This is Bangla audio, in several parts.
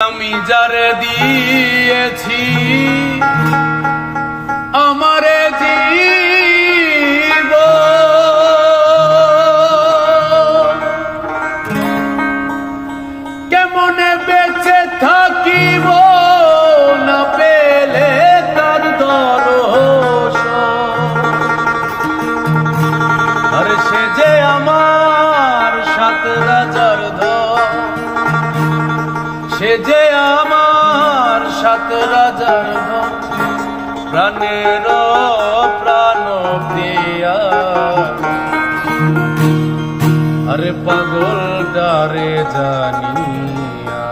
আমি যারে দিয়েছি আমারে জীব কেমনে বেঁচে থাকিব না পেলে তার দর্শন। আর সে যে আমার 7 রাজার ধন, সে যে আমার 7 রাজার ধন, প্রাণের প্রাণ প্রিয়া। আরে পাগল ডারে জানিয়া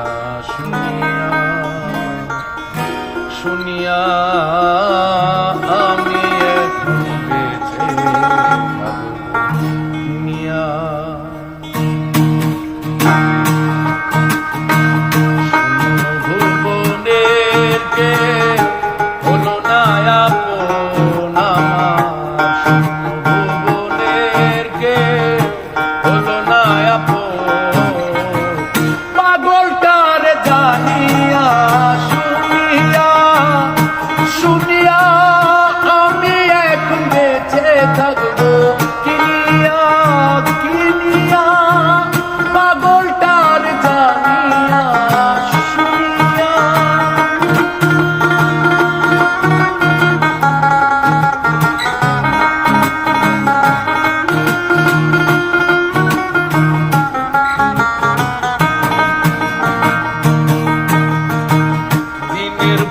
শুনিয়া শুনিয়া আমি এখন বেঁচে দুনিয়া।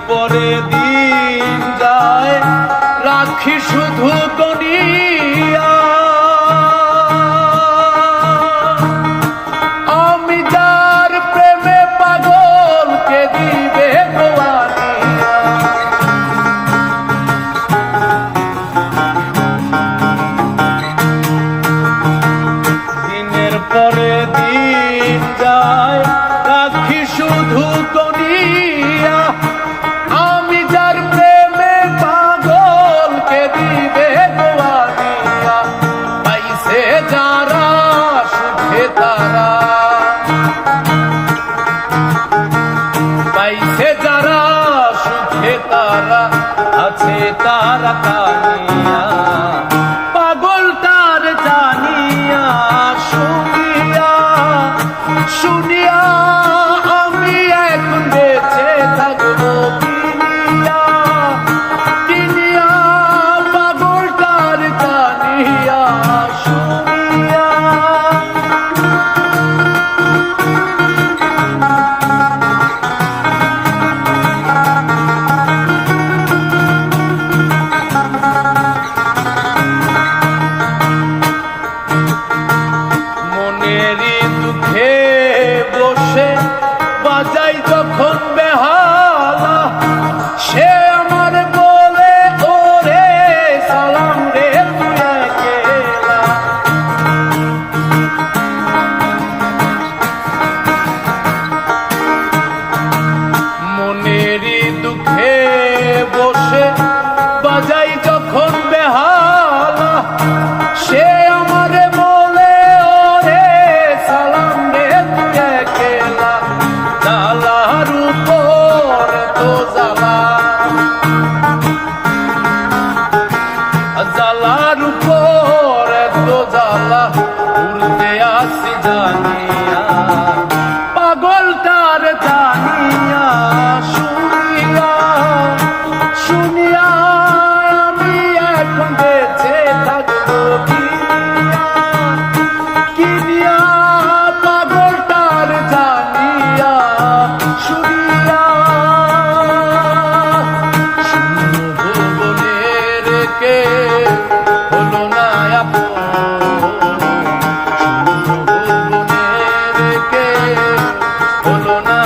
পরে দিন যায় রাখি শুধু গনিয়া, আমি যার প্রেমে পাগলকে দিবে গোয়ানিয়া। দিনের পরে দিন যায় রাখি শুধু গনিয়া, আমি যার প্রেমে পাগলকে দিবে গোয়ানিয়া। পাইছে যারা সুখে তারা, পাইছে যারা সুখে তারা, আছে তারা কানিয়া। পাগল তার জানিয়া শুনিয়া শুনিয়া আমি এখন বেঁচে থাকবো বাজাই যখন বেহালা। সে আমার বলে ওরে সালাম রে তুই একলা। মনেরই দুঃখে বসে বাজাই যখন বেহালা, সে আমারে বলে ওরে সালাম রে তুই একলা। জালার উপর তো জালা, জালার উপর তো জালা, উড়তে আসি জানিয়া। পাগল তার জানিয়া শুনিয়া শুনিয়া আমি এখন বেঁচে থাকবো কিনিয়া। পাগল তার জানিয়া শুনিয়া শূন্য ভুবনের কে হলো না আপন, শূন্য ভুবনের কে হলো না